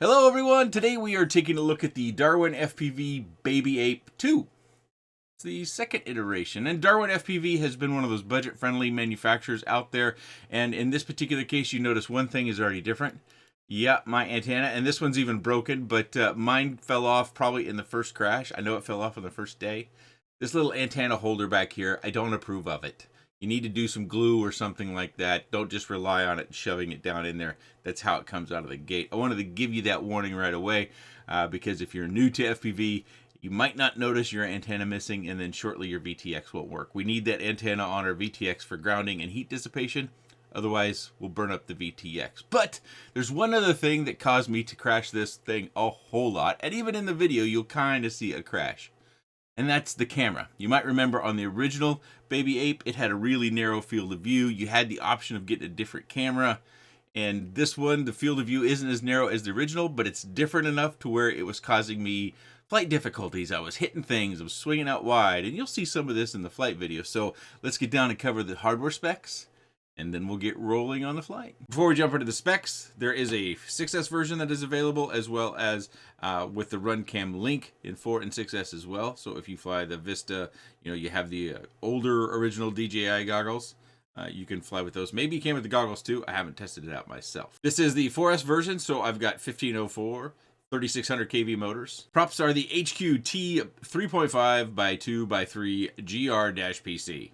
Hello everyone, today we are taking a look at the DarwinFPV BabyApe 2. It's the second iteration, and DarwinFPV has been one of those budget-friendly manufacturers out there, and in this particular case you notice one thing is already different. Yeah, my antenna, and this one's even broken, but mine fell off probably in the first crash. I know it fell off on the first day. This little antenna holder back here, I don't approve of it. You need to do some glue or something like that. Don't just rely on it and shoving it down in there. That's how it comes out of the gate. I wanted to give you that warning right away because if you're new to FPV, you might not notice your antenna missing and then shortly your VTX won't work. We need that antenna on our VTX for grounding and heat dissipation. Otherwise, we'll burn up the VTX. But there's one other thing that caused me to crash this thing a whole lot. And even in the video, you'll kind of see a crash. And that's the camera. You might remember on the original BabyApe, it had a really narrow field of view. You had the option of getting a different camera. And this one, the field of view isn't as narrow as the original, but it's different enough to where it was causing me flight difficulties. I was hitting things, I was swinging out wide, and you'll see some of this in the flight video. So let's get down and cover the hardware specs, and then we'll get rolling on the flight. Before we jump into the specs, there is a 6S version that is available, as well as with the RunCam link in 4 and 6S as well. So if you fly the Vista, you have the older original DJI goggles. You can fly with those. Maybe it came with the goggles too. I haven't tested it out myself. This is the 4S version, so I've got 1504. 3600 kV motors. Props are the HQ T 3.5 by 2 by 3 GR-PC.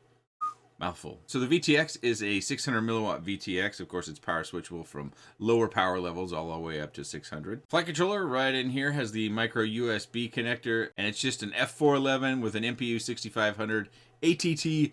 Mouthful. So the VTX is a 600 milliwatt VTX. Of course, it's power switchable from lower power levels all the way up to 600. Flight controller right in here has the micro USB connector, and it's just an F411 with an MPU 6500 ATT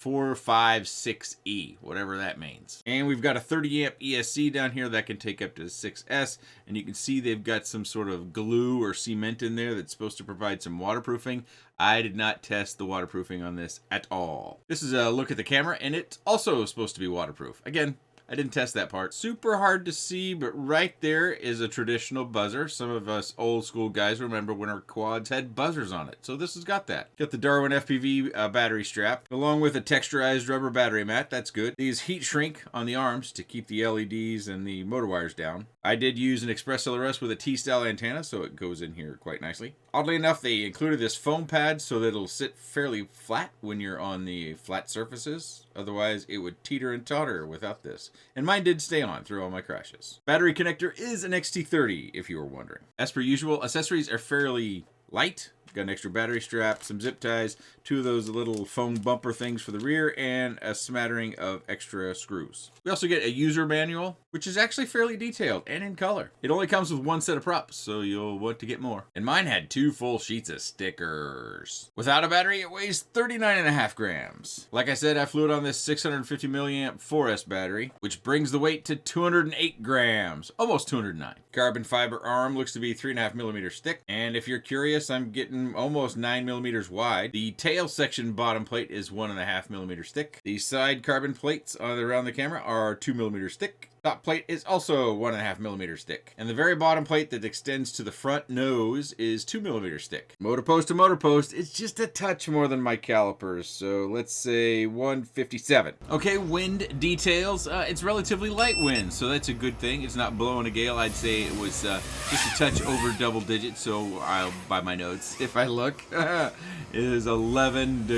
456E, whatever that means. And we've got a 30 amp ESC down here that can take up to 6S, and you can see they've got some sort of glue or cement in there that's supposed to provide some waterproofing. I did not test the waterproofing on this at all. This is a look at the camera, and it's also supposed to be waterproof. Again, I didn't test that part. Super hard to see, but right there is a traditional buzzer. Some of us old school guys remember when our quads had buzzers on it. So this has got that. Got the DarwinFPV battery strap, along with a texturized rubber battery mat. That's good. These heat shrink on the arms to keep the LEDs and the motor wires down. I did use an Express LRS with a T-style antenna, so it goes in here quite nicely. Oddly enough, they included this foam pad so that it'll sit fairly flat when you're on the flat surfaces. Otherwise, it would teeter and totter without this. And mine did stay on through all my crashes. Battery connector is an XT30, if you were wondering. As per usual, accessories are fairly light. Got an extra battery strap, some zip ties, 2 of those little foam bumper things for the rear, and a smattering of extra screws. We also get a user manual, which is actually fairly detailed and in color. It only comes with 1 set of props, so you'll want to get more. And mine had 2 full sheets of stickers. Without a battery, it weighs 39.5 grams. Like I said, I flew it on this 650 milliamp 4S battery, which brings the weight to 208 grams, almost 209. Carbon fiber arm looks to be 3.5 millimeters thick, and if you're curious, I'm getting almost 9 millimeters wide. The tail section bottom plate is 1.5 millimeters thick. The side carbon plates around the camera are 2 millimeters thick. Top plate is also 1.5 millimeters thick. And the very bottom plate that extends to the front nose is 2 millimeters thick. Motor post to motor post, it's just a touch more than my calipers, so let's say 157. Okay, wind details. It's relatively light wind, so that's a good thing. It's not blowing a gale. I'd say it was just a touch over double digits, so I'll buy my notes if I look. It is 11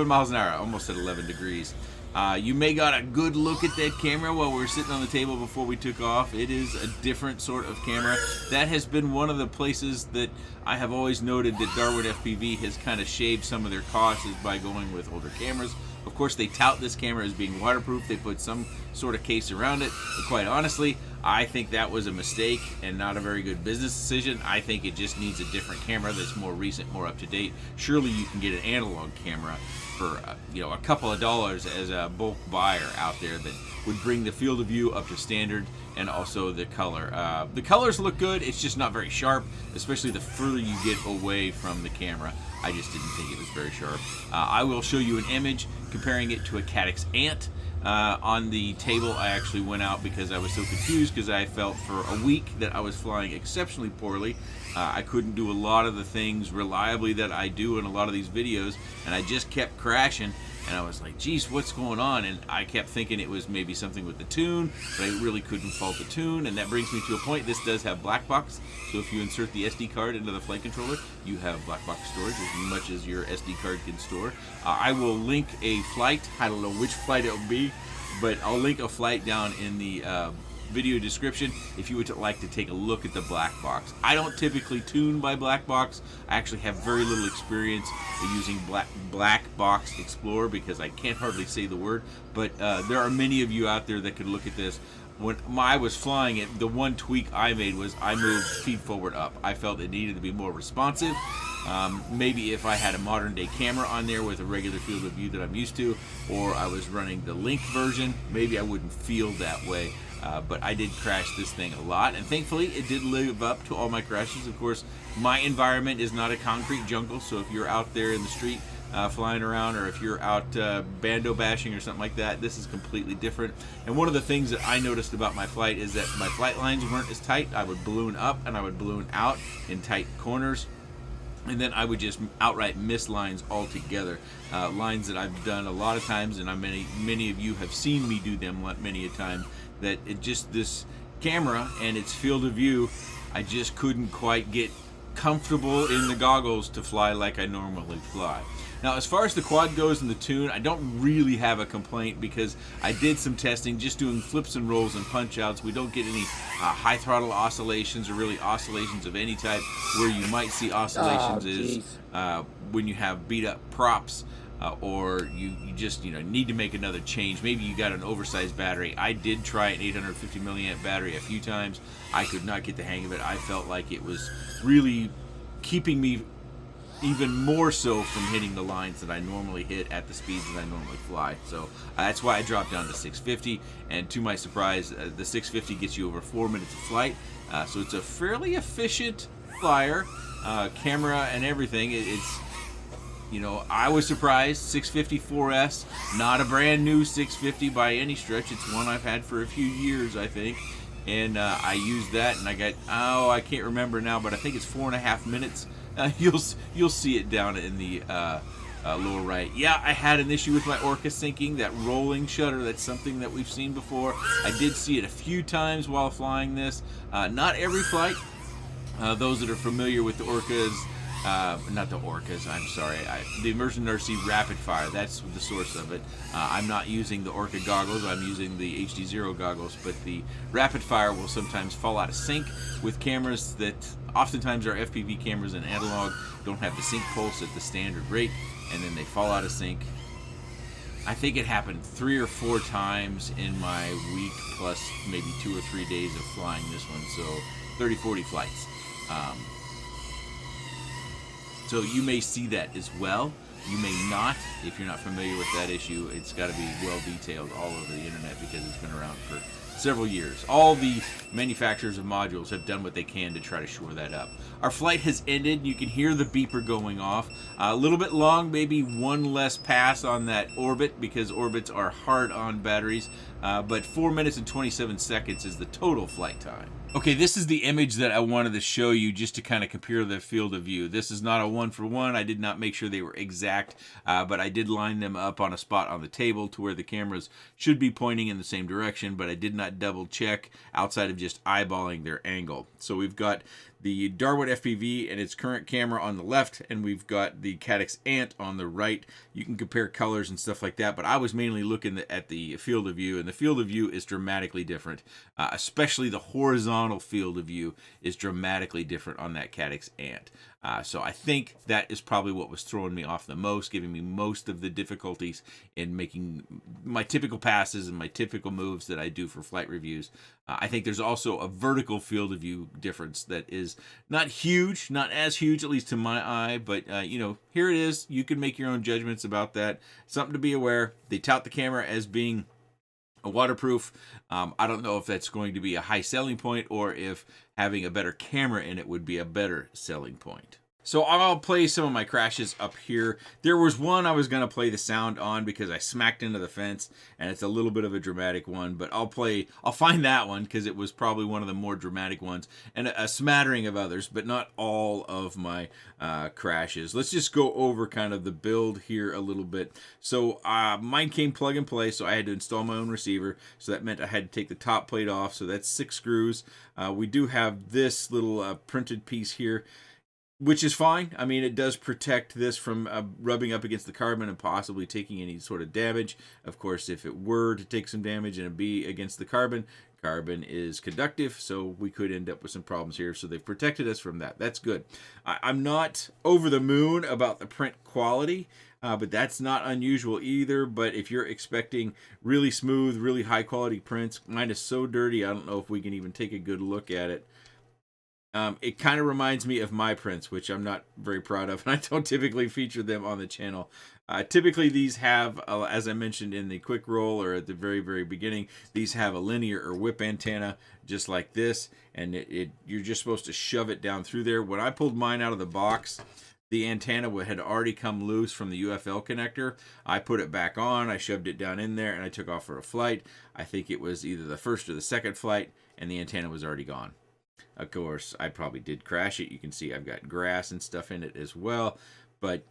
miles an hour, almost at 11 degrees. You may got a good look at that camera while we were sitting on the table before we took off. It is a different sort of camera. That has been one of the places that I have always noted that DarwinFPV has kind of shaved some of their costs is by going with older cameras. Of course, they tout this camera as being waterproof. They put some sort of case around it. But quite honestly, I think that was a mistake and not a very good business decision. I think it just needs a different camera that's more recent, more up to date. Surely you can get an analog camera for a couple of dollars as a bulk buyer out there that would bring the field of view up to standard and also the color. The colors look good, it's just not very sharp, especially the further you get away from the camera. I just didn't think it was very sharp. I will show you an image comparing it to a Caddx Ant. On the table, I actually went out because I was so confused because I felt for a week that I was flying exceptionally poorly. I couldn't do a lot of the things reliably that I do in a lot of these videos, and I just kept crashing. and I was like, geez, what's going on? And I kept thinking it was maybe something with the tune, but I really couldn't fault the tune. And that brings me to a point. This does have black box, so if you insert the SD card into the flight controller, you have black box storage as much as your SD card can store. I will link a flight. I don't know which flight it will be, but I'll link a flight down in the video description if you would like to take a look at the black box. I don't typically tune by black box. I actually have very little experience using black box Explorer because I can't hardly say the word, but there are many of you out there that could look at this. When I was flying it, the one tweak I made was I moved feed forward up. I felt it needed to be more responsive. Maybe if I had a modern day camera on there with a regular field of view that I'm used to, or I was running the Link version, maybe I wouldn't feel that way. But I did crash this thing a lot, and thankfully it did live up to all my crashes. Of course, my environment is not a concrete jungle, so if you're out there in the street flying around, or if you're out bando bashing or something like that, this is completely different. And one of the things that I noticed about my flight is that my flight lines weren't as tight. I would balloon up and I would balloon out in tight corners, and then I would just outright miss lines altogether. Lines that I've done a lot of times, and many of you have seen me do them many a time, that it just, this camera and its field of view, I just couldn't quite get comfortable in the goggles to fly like I normally fly. Now, as far as the quad goes and the tune, I don't really have a complaint because I did some testing just doing flips and rolls and punch outs. We don't get any high throttle oscillations or really oscillations of any type. Where you might see oscillations is when you have beat up props, or you just need to make another change. Maybe you got an oversized battery. I did try an 850 milliamp battery a few times. I could not get the hang of it. I felt like it was really keeping me even more so from hitting the lines that I normally hit at the speeds that I normally fly. So that's why I dropped down to 650, and to my surprise, the 650 gets you over 4 minutes of flight. So it's a fairly efficient flyer, camera and everything. It's I was surprised. 650 4S, not a brand new 650 by any stretch. It's one I've had for a few years, I think. And I used that, and I got, I can't remember now, but I think it's 4.5 minutes. You'll see it down in the lower right. Yeah, I had an issue with my Orca syncing, that rolling shutter. That's something that we've seen before. I did see it a few times while flying this. Not every flight. Those that are familiar with the Orcas, not the Orcas, I'm sorry, the Immersion RC Rapid Fire, that's the source of it. I'm not using the Orca goggles, I'm using the HD0 goggles, but the Rapid Fire will sometimes fall out of sync with cameras that oftentimes are FPV cameras and analog, don't have the sync pulse at the standard rate, and then they fall out of sync. I think it happened 3 or 4 times in my week, plus maybe 2 or 3 days of flying this one, so 30-40 flights. So you may see that as well. You may not. If you're not familiar with that issue, it's got to be well detailed all over the internet because it's been around for several years. All the manufacturers of modules have done what they can to try to shore that up. Our flight has ended. You can hear the beeper going off. A little bit long, maybe one less pass on that orbit because orbits are hard on batteries. But 4 minutes and 27 seconds is the total flight time. Okay, this is the image that I wanted to show you just to kind of compare the field of view. This is not a one-for-one. I did not make sure they were exact, but I did line them up on a spot on the table to where the cameras should be pointing in the same direction, but I did not double check outside of just eyeballing their angle. So we've got the DarwinFPV and its current camera on the left, and we've got the Caddx Ant on the right. You can compare colors and stuff like that, but I was mainly looking at the field of view, and the field of view is dramatically different, especially the horizontal field of view is dramatically different on that Caddx Ant. So I think that is probably what was throwing me off the most, giving me most of the difficulties in making my typical passes and my typical moves that I do for flight reviews. I think there's also a vertical field of view difference that is not huge, not as huge, at least to my eye, but here it is. You can make your own judgments about that. Something to be aware. They tout the camera as being a waterproof. I don't know if that's going to be a high selling point or if having a better camera in it would be a better selling point. So I'll play some of my crashes up here. There was one I was going to play the sound on because I smacked into the fence, and it's a little bit of a dramatic one, but I'll find that one because it was probably one of the more dramatic ones, and a smattering of others, but not all of my crashes. Let's just go over kind of the build here a little bit. So mine came plug and play, so I had to install my own receiver, so that meant I had to take the top plate off, so that's 6 screws. We do have this little printed piece here, which is fine. I mean, it does protect this from rubbing up against the carbon and possibly taking any sort of damage. Of course, if it were to take some damage and it be against the carbon, carbon is conductive, so we could end up with some problems here. So they've protected us from that. That's good. I'm not over the moon about the print quality, but that's not unusual either. But if you're expecting really smooth, really high quality prints, mine is so dirty, I don't know if we can even take a good look at it. It kind of reminds me of my prints, which I'm not very proud of, and I don't typically feature them on the channel. Typically, these have, as I mentioned in the quick roll or at the very, very beginning, these have a linear or whip antenna just like this, and you're just supposed to shove it down through there. When I pulled mine out of the box, the antenna had already come loose from the UFL connector. I put it back on, I shoved it down in there, and I took off for a flight. I think it was either the first or the second flight, and the antenna was already gone. Of course, I probably did crash it. You can see I've got grass and stuff in it as well. But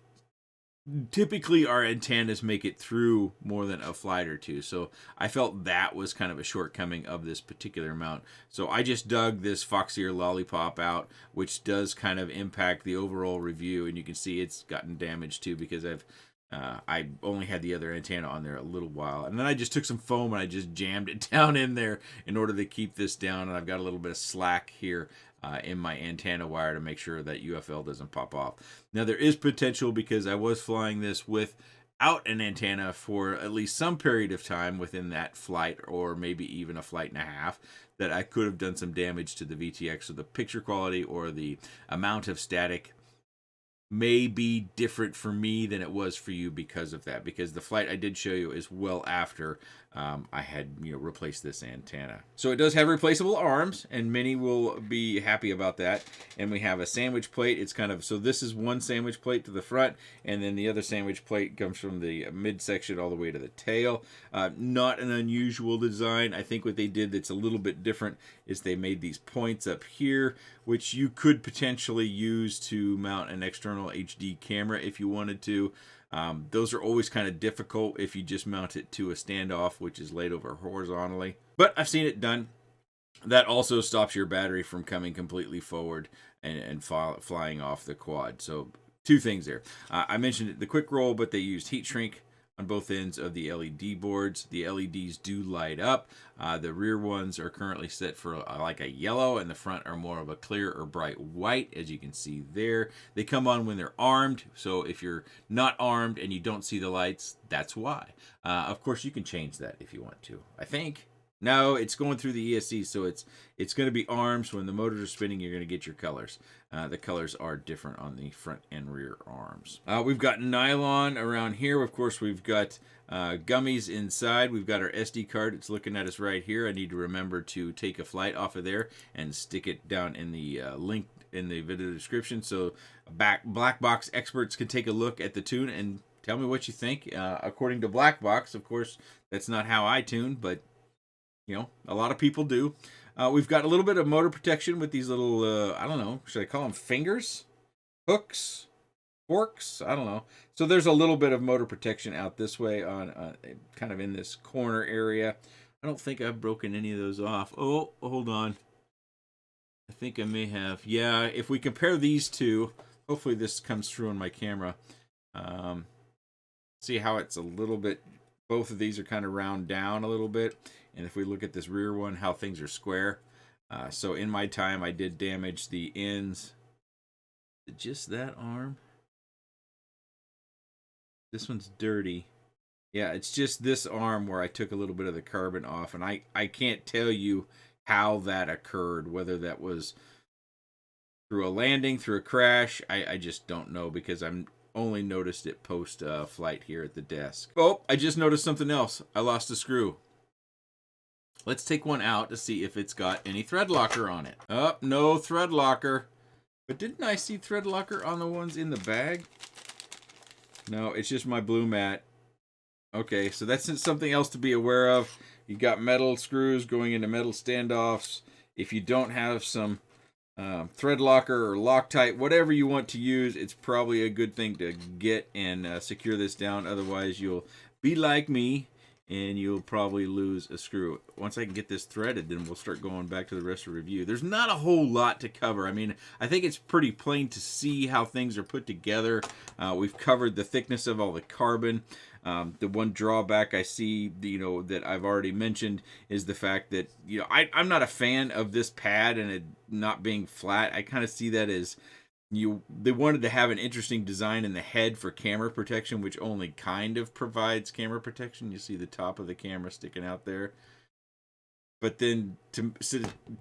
typically our antennas make it through more than a flight or two. So I felt that was kind of a shortcoming of this particular mount. So I just dug this Fox Ear Lollipop out, which does kind of impact the overall review. And you can see it's gotten damaged too because I only had the other antenna on there a little while, and then I just took some foam and I just jammed it down in there in order to keep this down. And I've got a little bit of slack here in my antenna wire to make sure that UFL doesn't pop off. Now there is potential because I was flying this without an antenna for at least some period of time within that flight, or maybe even a flight and a half, that I could have done some damage to the VTX. So the picture quality or the amount of static may be different for me than it was for you because of that, because the flight I did show you is well after I had replaced this antenna. So it does have replaceable arms, and many will be happy about that. And we have a sandwich plate. It's kind of, so this is one sandwich plate to the front, and then the other sandwich plate comes from the midsection all the way to the tail. Not an unusual design. I think what they did that's a little bit different is they made these points up here, which you could potentially use to mount an external HD camera if you wanted to. Those are always kind of difficult if you just mount it to a standoff, which is laid over horizontally. But I've seen it done. That also stops your battery from coming completely forward and flying off the quad. So 2 things there. I mentioned it, the quick roll, but they used heat shrink on both ends of the LED boards. The LEDs do light up. The rear ones are currently set for like a yellow, and the front are more of a clear or bright white, as you can see there. They come on when they're armed, so if you're not armed and you don't see the lights, that's why. Of course, you can change that if you want to, I think. No, it's going through the ESC, so it's going to be arms. When the motors are spinning, you're going to get your colors. The colors are different on the front and rear arms. We've got nylon around here. Of course, we've got gummies inside. We've got our SD card. It's looking at us right here. I need to remember to take a flight off of there and stick it down in the link in the video description, so black box experts can take a look at the tune and tell me what you think. According to Black Box, of course, that's not how I tune, but a lot of people do. We've got a little bit of motor protection with these little, I don't know, should I call them fingers? Hooks? Forks? I don't know. So there's a little bit of motor protection out this way on kind of in this corner area. I don't think I've broken any of those off. Oh, hold on. I think I may have. Yeah, if we compare these two, hopefully this comes through on my camera. See how it's a little bit, both of these are kind of round down a little bit. And if we look at this rear one, how things are square. So in my time, I did damage the ends. Just that arm. This one's dirty. Yeah, it's just this arm where I took a little bit of the carbon off. And I can't tell you how that occurred, whether that was through a landing, through a crash. I just don't know, because I'm only noticed it post flight here at the desk. Oh, I just noticed something else. I lost a screw. Let's take one out to see if it's got any thread locker on it. Oh, no thread locker. But didn't I see thread locker on the ones in the bag? No, it's just my blue mat. Okay, so that's something else to be aware of. You got metal screws going into metal standoffs. If you don't have some thread locker or Loctite, whatever you want to use, it's probably a good thing to get and secure this down. Otherwise, you'll be like me and you'll probably lose a screw. Once I can get this threaded, then we'll start going back to the rest of the review. There's not a whole lot to cover. I mean, I think it's pretty plain to see how things are put together. We've covered the thickness of all the carbon. The one drawback I see, that I've already mentioned is the fact that, I'm not a fan of this pad and it not being flat. I kind of see that as they wanted to have an interesting design in the head for camera protection, which only kind of provides camera protection. You see the top of the camera sticking out there. But then to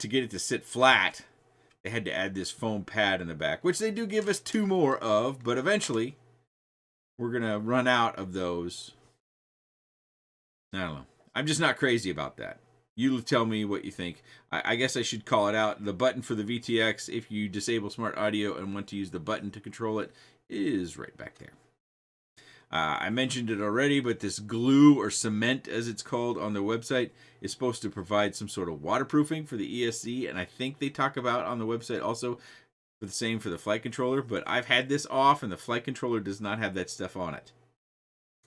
get it to sit flat, they had to add this foam pad in the back, which they do give us 2 more of, but eventually we're going to run out of those. I don't know. I'm just not crazy about that. You tell me what you think. I guess I should call it out. The button for the VTX, if you disable smart audio and want to use the button to control it, is right back there. I mentioned it already, but this glue or cement, as it's called on their website, is supposed to provide some sort of waterproofing for the ESC, and I think they talk about on the website also the same for the flight controller, but I've had this off, and the flight controller does not have that stuff on it.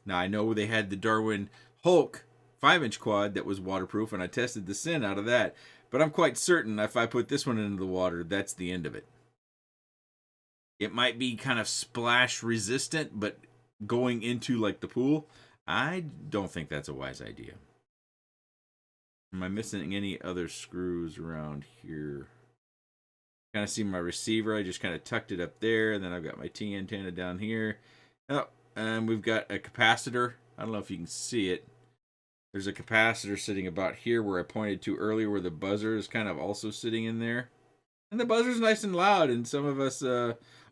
Now, I know they had the Darwin Hulk 5-inch quad that was waterproof, and I tested the sin out of that, but I'm quite certain if I put this one into the water, that's the end of it. It might be kind of splash resistant, but going into like the pool, I don't think that's a wise idea. Am I missing any other screws around here? Kind of see my receiver. I just kind of tucked it up there, and then I've got my T antenna down here. Oh, and we've got a capacitor. I don't know if you can see it. There's a capacitor sitting about here where I pointed to earlier, where the buzzer is kind of also sitting in there. And the buzzer's nice and loud, and some of us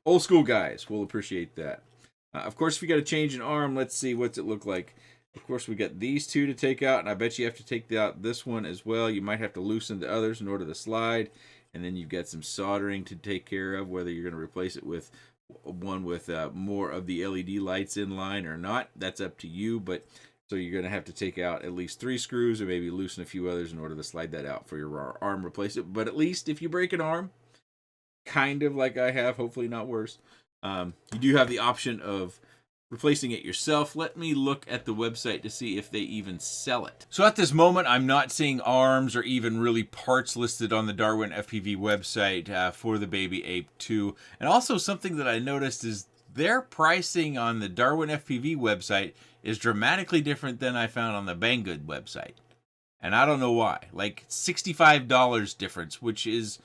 old school guys will appreciate that. Of course, if you got to change an arm, let's see what's it look like. Of course, we got these 2 to take out, and I bet you have to take out this one as well. You might have to loosen the others in order to slide. And then you've got some soldering to take care of, whether you're going to replace it with one with more of the LED lights in line or not. That's up to you, but so you're going to have to take out at least 3 screws or maybe loosen a few others in order to slide that out for your arm replacement. But at least if you break an arm, kind of like I have, hopefully not worse, you do have the option of replacing it yourself. Let me look at the website to see if they even sell it. So at this moment, I'm not seeing arms or even really parts listed on the DarwinFPV website for the BabyApe 2. And also something that I noticed is their pricing on the DarwinFPV website is dramatically different than I found on the Banggood website. And I don't know why. Like $65 difference, which is,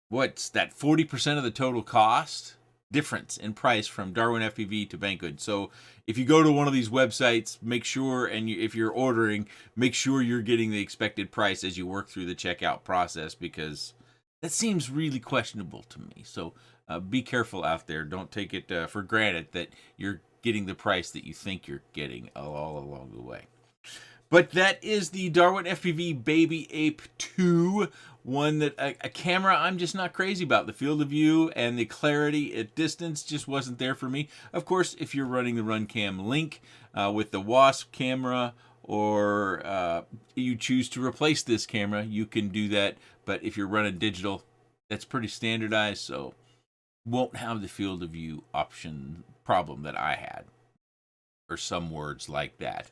what's that, 40% of the total cost? Difference in price from DarwinFPV to Banggood. So if you go to one of these websites, make sure, and if you're ordering, make sure you're getting the expected price as you work through the checkout process, because that seems really questionable to me. So be careful out there. Don't take it for granted that you're getting the price that you think you're getting all along the way. But that is the DarwinFPV BabyApe 2, one that a camera I'm just not crazy about. The field of view and the clarity at distance just wasn't there for me. Of course, if you're running the RunCam Link with the WASP camera, or you choose to replace this camera, you can do that. But if you're running digital, that's pretty standardized, so won't have the field of view option problem that I had, or some words like that.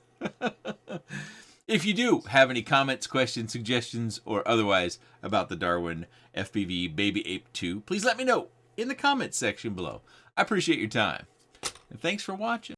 If you do have any comments, questions, suggestions, or otherwise about the DarwinFPV BabyApe 2, please let me know in the comments section below. I appreciate your time, and thanks for watching.